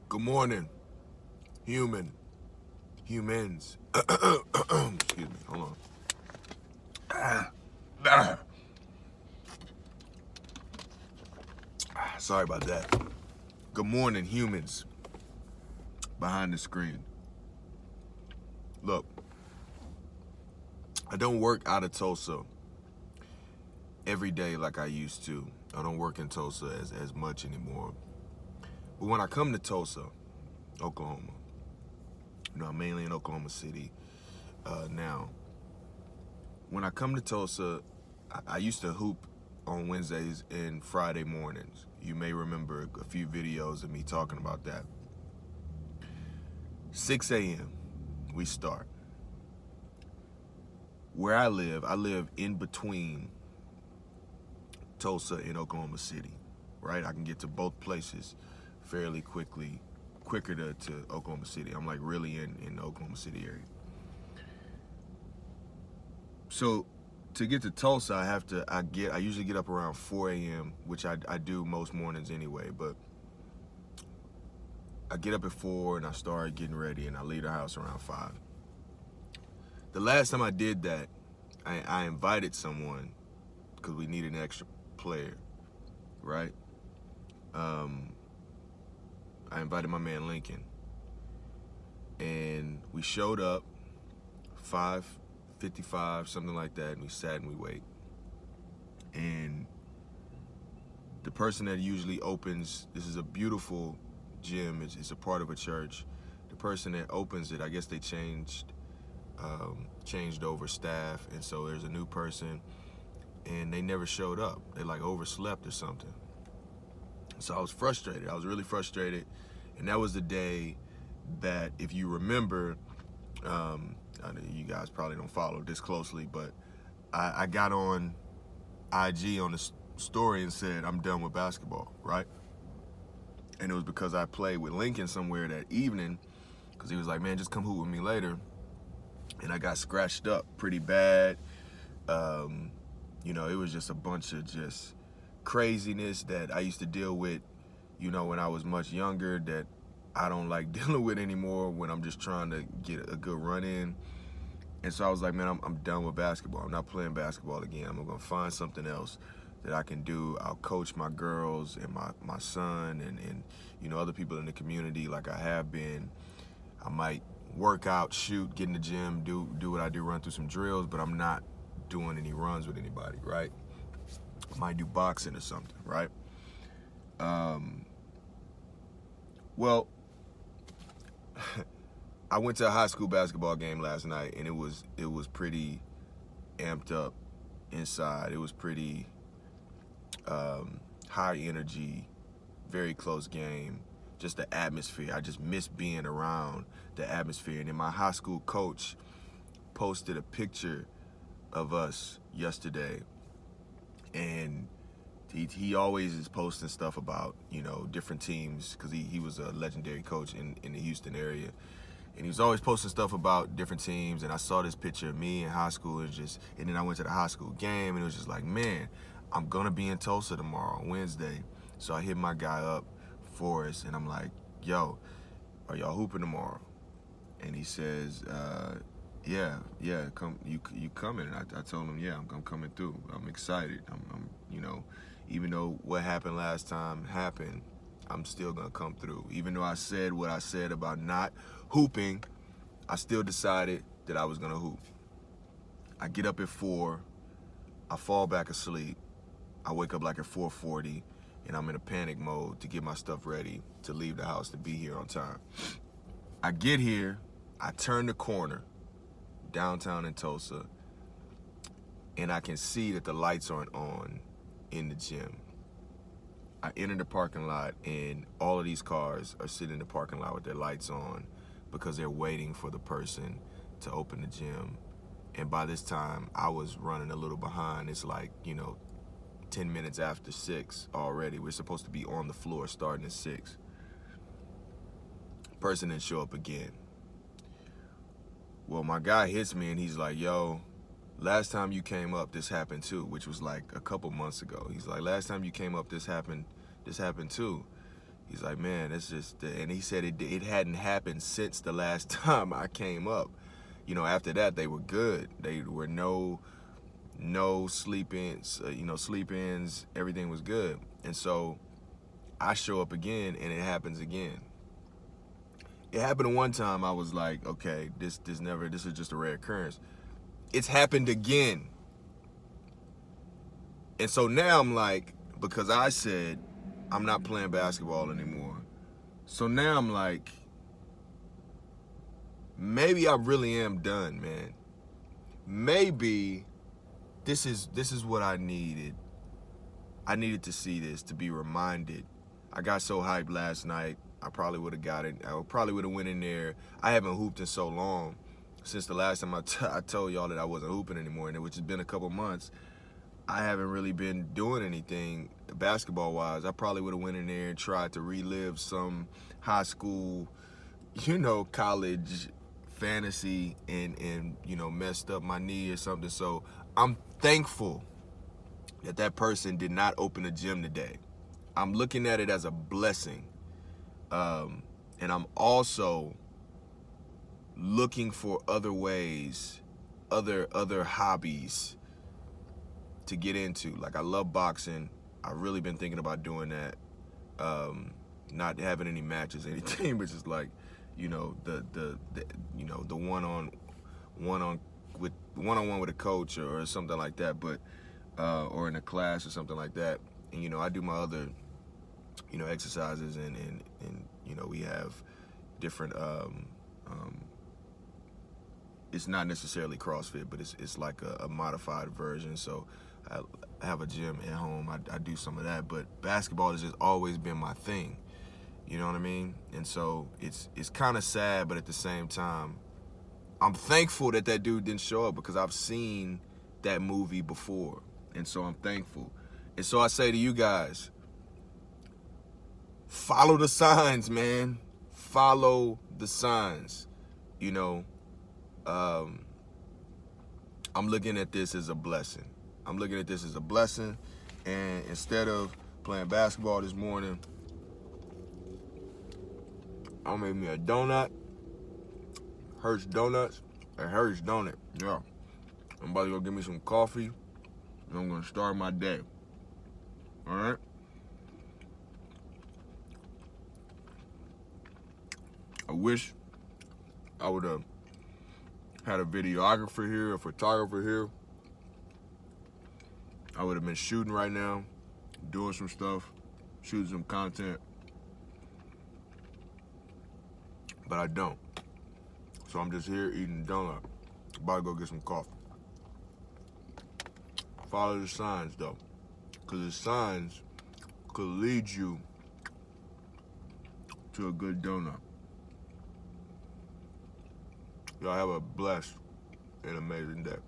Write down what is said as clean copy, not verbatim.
Good morning, humans. Excuse me, hold on. Sorry about that. Good morning, humans behind the screen. Look, I don't work out of Tulsa every day like I used to. I don't work in Tulsa as much anymore. But when I come to Tulsa, Oklahoma, I'm mainly in Oklahoma City now. When I come to Tulsa, I used to hoop on Wednesdays and Friday mornings. You may remember a few videos of me talking about that. 6 a.m. we start. Where I live in between Tulsa and Oklahoma City, right? I can get to both places fairly quickly, quicker to Oklahoma City. I'm like really in the Oklahoma City area. So to get to Tulsa, I usually get up around 4 a.m., which I do most mornings anyway, but I get up at 4 and I start getting ready and I leave the house around 5. The last time I did that, I invited someone because we needed an extra player, right? I invited my man Lincoln, and we showed up 5:55, something like that, and we sat and we wait. And the person that usually opens, this is a beautiful gym, it's a part of a church. The person that opens it, I guess they changed over staff, and so there's a new person, and they never showed up. They like overslept or something. So I was frustrated. I was really frustrated, and that was the day that, if you remember, I know you guys probably don't follow this closely, but I got on IG on the story and said I'm done with basketball, right? And it was because I played with Lincoln somewhere that evening, because he was like, man, just come hoop with me later. And I got scratched up pretty bad. It was just a bunch of just craziness that I used to deal with, when I was much younger, that I don't like dealing with anymore when I'm just trying to get a good run in. And so I was like, man, I'm done with basketball. I'm not playing basketball again. I'm going to find something else that I can do. I'll coach my girls and my son and other people in the community like I have been. I might work out, shoot, get in the gym, do what I do, run through some drills, but I'm not doing any runs with anybody, right? I might do boxing or something, right? Well, I went to a high school basketball game last night, and it was pretty amped up inside. It was pretty high energy, very close game. Just the atmosphere. I just miss being around the atmosphere. And then my high school coach posted a picture of us yesterday, and he always is posting stuff about different teams, because he was a legendary coach in the Houston area, and he was always posting stuff about different teams. And I saw this picture of me in high school, and then I went to the high school game, and it was just like, man, I'm gonna be in Tulsa tomorrow, Wednesday. So I hit my guy up, Forrest, and I'm like, yo, are y'all hooping tomorrow? And he says, yeah, come, you coming? And I told him, yeah, I'm coming through. I'm excited. I'm even though what happened last time happened, I'm still gonna come through. Even though I said what I said about not hooping, I still decided that I was gonna hoop. I get up at 4, I fall back asleep. I wake up like at 4:40, and I'm in a panic mode to get my stuff ready to leave the house to be here on time. I get here, I turn the corner, downtown in Tulsa, and I can see that the lights aren't on in the gym. I enter the parking lot, and all of these cars are sitting in the parking lot with their lights on because they're waiting for the person to open the gym. And by this time, I was running a little behind. It's like, 10 minutes after 6 already. We're supposed to be on the floor starting at 6. Person didn't show up again. Well, my guy hits me, and he's like, yo, last time you came up, this happened too, which was like a couple months ago. He's like, last time you came up, this happened too. He's like, man, it's just, and he said it hadn't happened since the last time I came up. You know, after that, they were good. They were no sleep-ins, sleep-ins, everything was good. And so I show up again and it happens again. It happened one time, I was like, okay, this is just a rare occurrence. It's happened again. And so now I'm like, because I said I'm not playing basketball anymore. So now I'm like, maybe I really am done, man. Maybe this is what I needed. I needed to see this, to be reminded. I got so hyped last night. I probably would have got it. I probably would have went in there. I haven't hooped in so long, since the last time I told y'all that I wasn't hooping anymore, and which has been a couple months. I haven't really been doing anything basketball-wise. I probably would have went in there and tried to relive some high school, college fantasy and messed up my knee or something. So I'm thankful that person did not open a gym today. I'm looking at it as a blessing. And I'm also looking for other ways, other hobbies to get into. Like, I love boxing. I've really been thinking about doing that. Not having any matches, anything, but just like, the one-on-one with a coach or something like that, but or in a class or something like that. And I do my other exercises, and we have different it's not necessarily CrossFit, but it's like a modified version. So I have a gym at home. I do some of that, but basketball has just always been my thing. You know what I mean? And so it's kind of sad, but at the same time, I'm thankful that dude didn't show up, because I've seen that movie before. And so I'm thankful. And so I say to you guys, follow the signs, man. Follow the signs. I'm looking at this as a blessing. And instead of playing basketball this morning, I made me a donut. Hertz Donuts. A Hertz Donut. Yeah. I'm about to go get me some coffee, and I'm going to start my day. All right? I wish I would have had a videographer here, a photographer here. I would have been shooting right now, doing some stuff, shooting some content. But I don't. So I'm just here eating a donut. About to go get some coffee. Follow the signs, though, because the signs could lead you to a good donut. Y'all have a blessed and amazing day.